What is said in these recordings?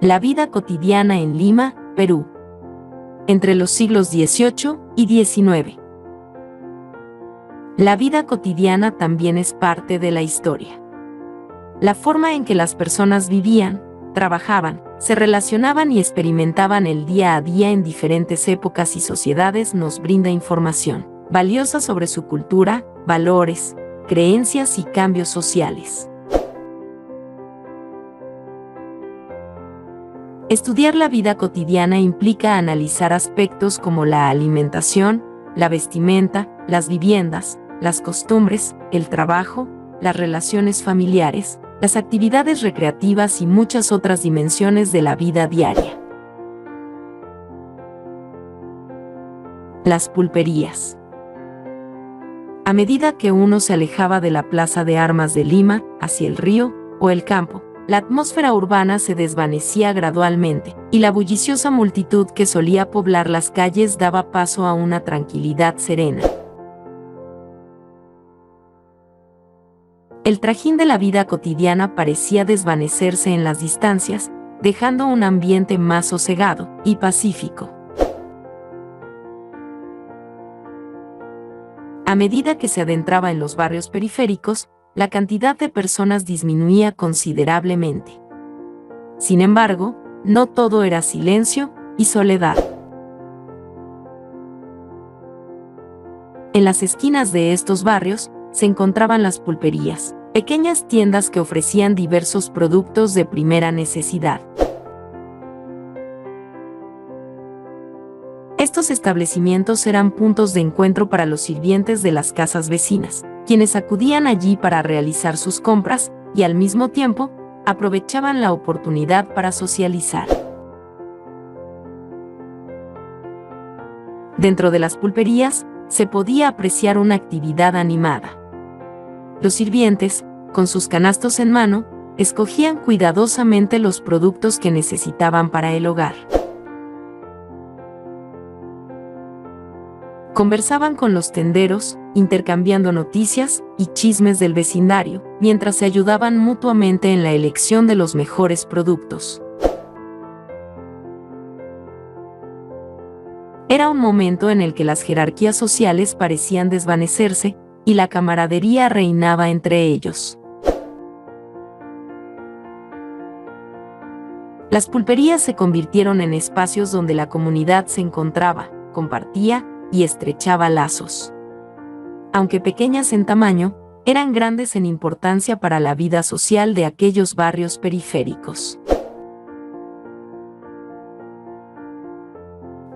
La vida cotidiana en Lima, Perú. Entre los siglos XVIII y XIX. La vida cotidiana también es parte de la historia. La forma en que las personas vivían, trabajaban, se relacionaban y experimentaban el día a día en diferentes épocas y sociedades nos brinda información valiosa sobre su cultura, valores, creencias y cambios sociales. Estudiar la vida cotidiana implica analizar aspectos como la alimentación, la vestimenta, las viviendas, las costumbres, el trabajo, las relaciones familiares, las actividades recreativas y muchas otras dimensiones de la vida diaria. Las pulperías. A medida que uno se alejaba de la plaza de armas de Lima, hacia el río o el campo, la atmósfera urbana se desvanecía gradualmente, y la bulliciosa multitud que solía poblar las calles daba paso a una tranquilidad serena. El trajín de la vida cotidiana parecía desvanecerse en las distancias, dejando un ambiente más sosegado y pacífico. A medida que se adentraba en los barrios periféricos, la cantidad de personas disminuía considerablemente. Sin embargo, no todo era silencio y soledad. En las esquinas de estos barrios se encontraban las pulperías, pequeñas tiendas que ofrecían diversos productos de primera necesidad. Estos establecimientos eran puntos de encuentro para los sirvientes de las casas vecinas, quienes acudían allí para realizar sus compras y al mismo tiempo aprovechaban la oportunidad para socializar. Dentro de las pulperías se podía apreciar una actividad animada. Los sirvientes, con sus canastos en mano, escogían cuidadosamente los productos que necesitaban para el hogar. Conversaban con los tenderos, intercambiando noticias y chismes del vecindario, mientras se ayudaban mutuamente en la elección de los mejores productos. Era un momento en el que las jerarquías sociales parecían desvanecerse y la camaradería reinaba entre ellos. Las pulperías se convirtieron en espacios donde la comunidad se encontraba, compartía y estrechaba lazos. Aunque pequeñas en tamaño, eran grandes en importancia para la vida social de aquellos barrios periféricos.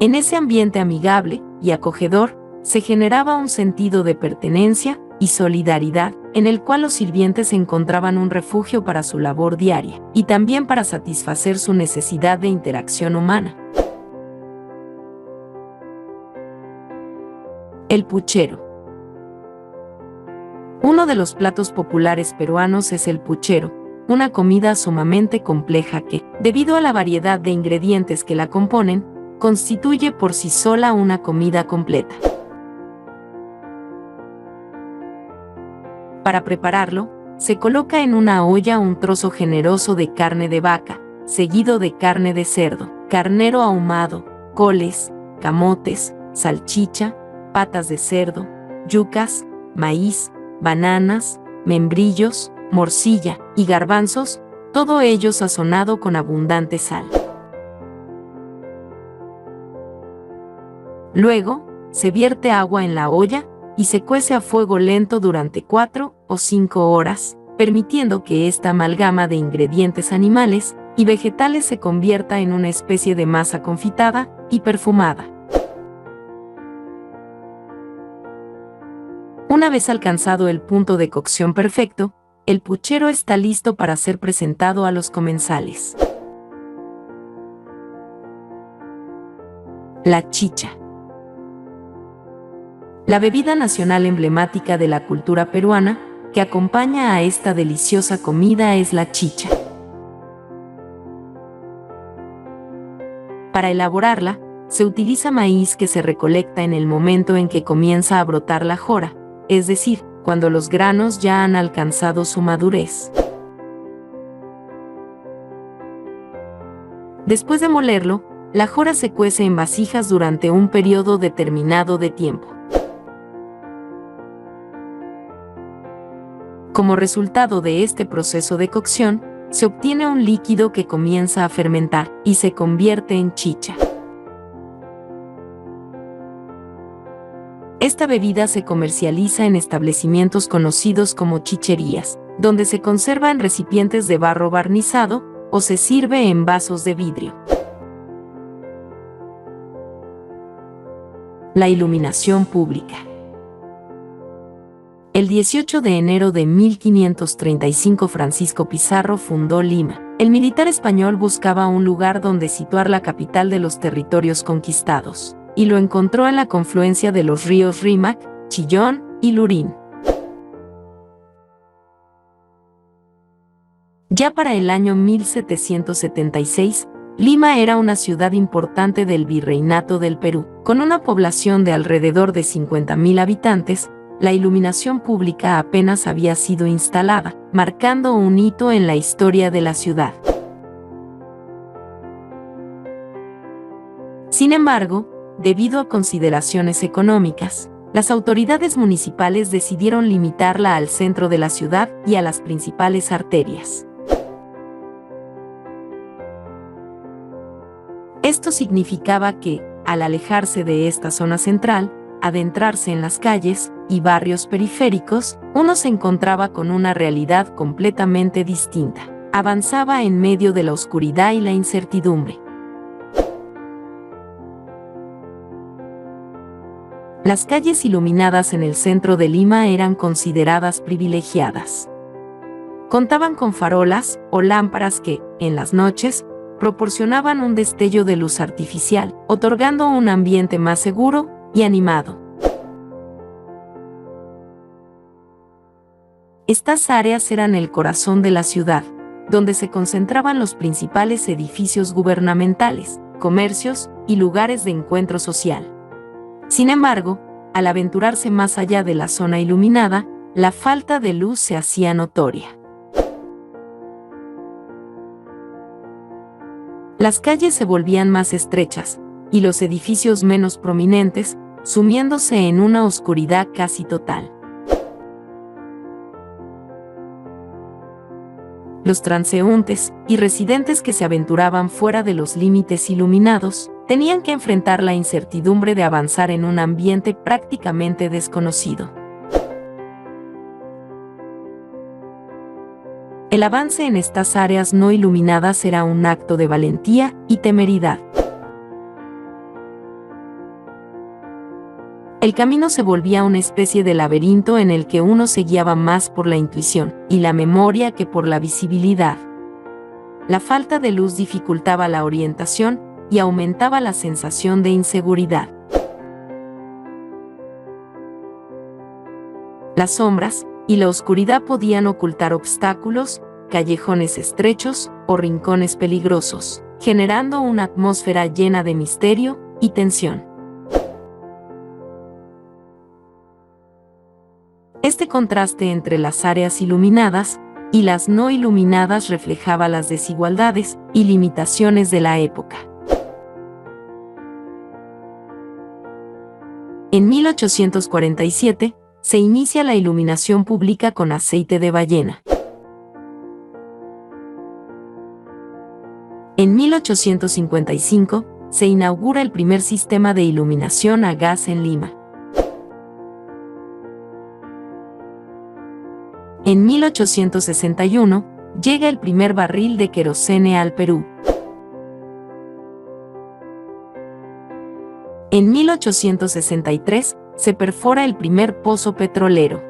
En ese ambiente amigable y acogedor, se generaba un sentido de pertenencia y solidaridad, en el cual los sirvientes encontraban un refugio para su labor diaria, y también para satisfacer su necesidad de interacción humana. El puchero. Uno de los platos populares peruanos es el puchero, una comida sumamente compleja que, debido a la variedad de ingredientes que la componen, constituye por sí sola una comida completa. Para prepararlo, se coloca en una olla un trozo generoso de carne de vaca, seguido de carne de cerdo, carnero ahumado, coles, camotes, salchicha, patas de cerdo, yucas, maíz, bananas, membrillos, morcilla y garbanzos, todo ello sazonado con abundante sal. Luego, se vierte agua en la olla y se cuece a fuego lento durante 4 o 5 horas, permitiendo que esta amalgama de ingredientes animales y vegetales se convierta en una especie de masa confitada y perfumada. Una vez alcanzado el punto de cocción perfecto, el puchero está listo para ser presentado a los comensales. La chicha. La bebida nacional emblemática de la cultura peruana que acompaña a esta deliciosa comida es la chicha. Para elaborarla, se utiliza maíz que se recolecta en el momento en que comienza a brotar la jora, es decir, cuando los granos ya han alcanzado su madurez. Después de molerlo, la jora se cuece en vasijas durante un periodo determinado de tiempo. Como resultado de este proceso de cocción, se obtiene un líquido que comienza a fermentar y se convierte en chicha. Esta bebida se comercializa en establecimientos conocidos como chicherías, donde se conserva en recipientes de barro barnizado o se sirve en vasos de vidrio. La iluminación pública. El 18 de enero de 1535 Francisco Pizarro fundó Lima. El militar español buscaba un lugar donde situar la capital de los territorios conquistados, y lo encontró en la confluencia de los ríos Rímac, Chillón y Lurín. Ya para el año 1776, Lima era una ciudad importante del Virreinato del Perú, con una población de alrededor de 50.000 habitantes. La iluminación pública apenas había sido instalada, marcando un hito en la historia de la ciudad. Sin embargo, debido a consideraciones económicas, las autoridades municipales decidieron limitarla al centro de la ciudad y a las principales arterias. Esto significaba que, al alejarse de esta zona central, adentrarse en las calles y barrios periféricos, uno se encontraba con una realidad completamente distinta. Avanzaba en medio de la oscuridad y la incertidumbre. Las calles iluminadas en el centro de Lima eran consideradas privilegiadas. Contaban con farolas o lámparas que, en las noches, proporcionaban un destello de luz artificial, otorgando un ambiente más seguro y animado. Estas áreas eran el corazón de la ciudad, donde se concentraban los principales edificios gubernamentales, comercios y lugares de encuentro social. Sin embargo, al aventurarse más allá de la zona iluminada, la falta de luz se hacía notoria. Las calles se volvían más estrechas, y los edificios menos prominentes, sumiéndose en una oscuridad casi total. Los transeúntes y residentes que se aventuraban fuera de los límites iluminados, tenían que enfrentar la incertidumbre de avanzar en un ambiente prácticamente desconocido. El avance en estas áreas no iluminadas era un acto de valentía y temeridad. El camino se volvía una especie de laberinto en el que uno se guiaba más por la intuición y la memoria que por la visibilidad. La falta de luz dificultaba la orientación y aumentaba la sensación de inseguridad. Las sombras y la oscuridad podían ocultar obstáculos, callejones estrechos o rincones peligrosos, generando una atmósfera llena de misterio y tensión. Este contraste entre las áreas iluminadas y las no iluminadas reflejaba las desigualdades y limitaciones de la época. En 1847, se inicia la iluminación pública con aceite de ballena. En 1855, se inaugura el primer sistema de iluminación a gas en Lima. En 1861, llega el primer barril de querosene al Perú. En 1863, se perfora el primer pozo petrolero.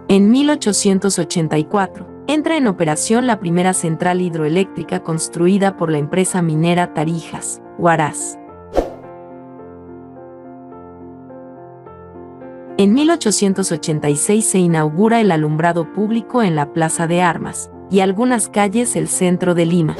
En 1884, entra en operación la primera central hidroeléctrica construida por la empresa minera Tarijas, Huaraz. En 1886 se inaugura el alumbrado público en la Plaza de Armas y algunas calles del centro de Lima.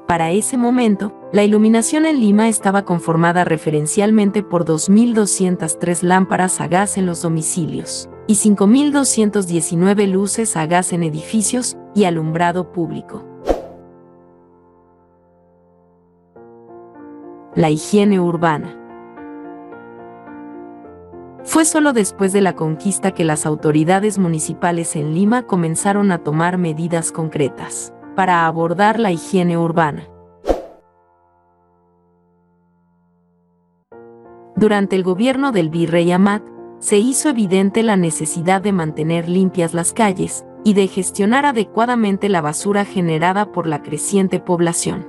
Para ese momento, la iluminación en Lima estaba conformada referencialmente por 2.203 lámparas a gas en los domicilios y 5.219 luces a gas en edificios y alumbrado público. La higiene urbana. Fue solo después de la conquista que las autoridades municipales en Lima comenzaron a tomar medidas concretas para abordar la higiene urbana. Durante el gobierno del virrey Amat, se hizo evidente la necesidad de mantener limpias las calles y de gestionar adecuadamente la basura generada por la creciente población.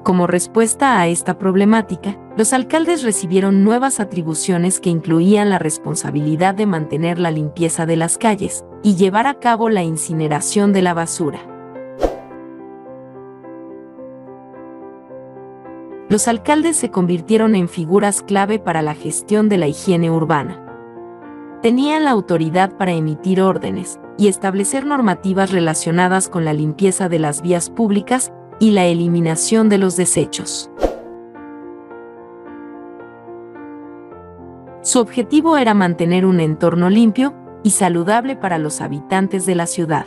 Como respuesta a esta problemática, los alcaldes recibieron nuevas atribuciones que incluían la responsabilidad de mantener la limpieza de las calles y llevar a cabo la incineración de la basura. Los alcaldes se convirtieron en figuras clave para la gestión de la higiene urbana. Tenían la autoridad para emitir órdenes y establecer normativas relacionadas con la limpieza de las vías públicas y la eliminación de los desechos. Su objetivo era mantener un entorno limpio y saludable para los habitantes de la ciudad.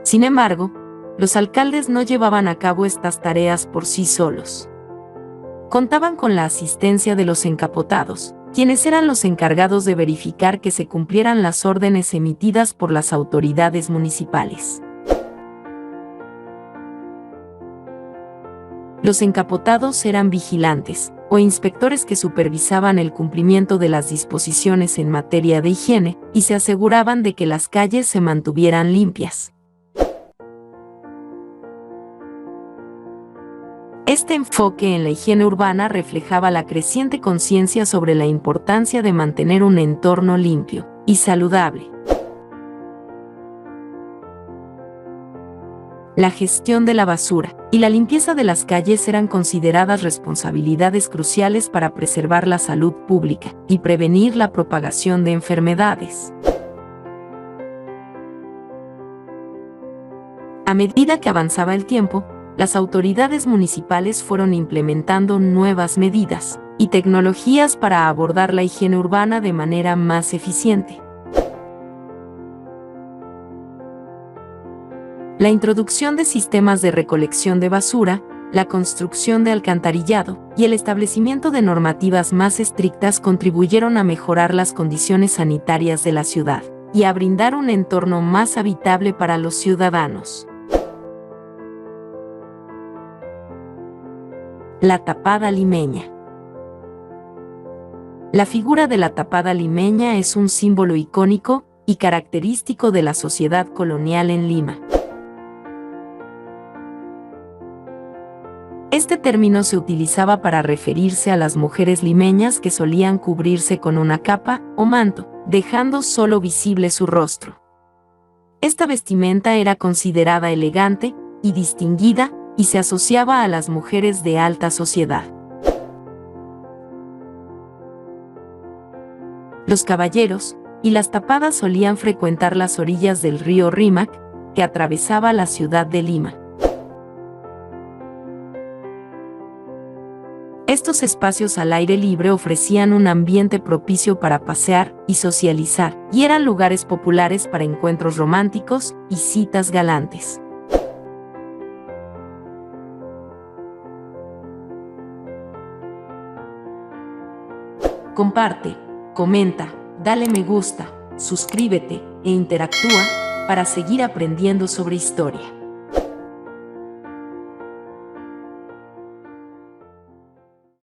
Sin embargo, los alcaldes no llevaban a cabo estas tareas por sí solos. Contaban con la asistencia de los encapotados, quienes eran los encargados de verificar que se cumplieran las órdenes emitidas por las autoridades municipales. Los encapotados eran vigilantes o inspectores que supervisaban el cumplimiento de las disposiciones en materia de higiene y se aseguraban de que las calles se mantuvieran limpias. Este enfoque en la higiene urbana reflejaba la creciente conciencia sobre la importancia de mantener un entorno limpio y saludable. La gestión de la basura y la limpieza de las calles eran consideradas responsabilidades cruciales para preservar la salud pública y prevenir la propagación de enfermedades. A medida que avanzaba el tiempo, las autoridades municipales fueron implementando nuevas medidas y tecnologías para abordar la higiene urbana de manera más eficiente. La introducción de sistemas de recolección de basura, la construcción de alcantarillado y el establecimiento de normativas más estrictas contribuyeron a mejorar las condiciones sanitarias de la ciudad y a brindar un entorno más habitable para los ciudadanos. La tapada limeña. La figura de la tapada limeña es un símbolo icónico y característico de la sociedad colonial en Lima. Este término se utilizaba para referirse a las mujeres limeñas que solían cubrirse con una capa o manto, dejando solo visible su rostro. Esta vestimenta era considerada elegante y distinguida, y se asociaba a las mujeres de alta sociedad. Los caballeros y las tapadas solían frecuentar las orillas del río Rímac, que atravesaba la ciudad de Lima. Estos espacios al aire libre ofrecían un ambiente propicio para pasear y socializar, y eran lugares populares para encuentros románticos y citas galantes. Comparte, comenta, dale me gusta, suscríbete e interactúa para seguir aprendiendo sobre historia.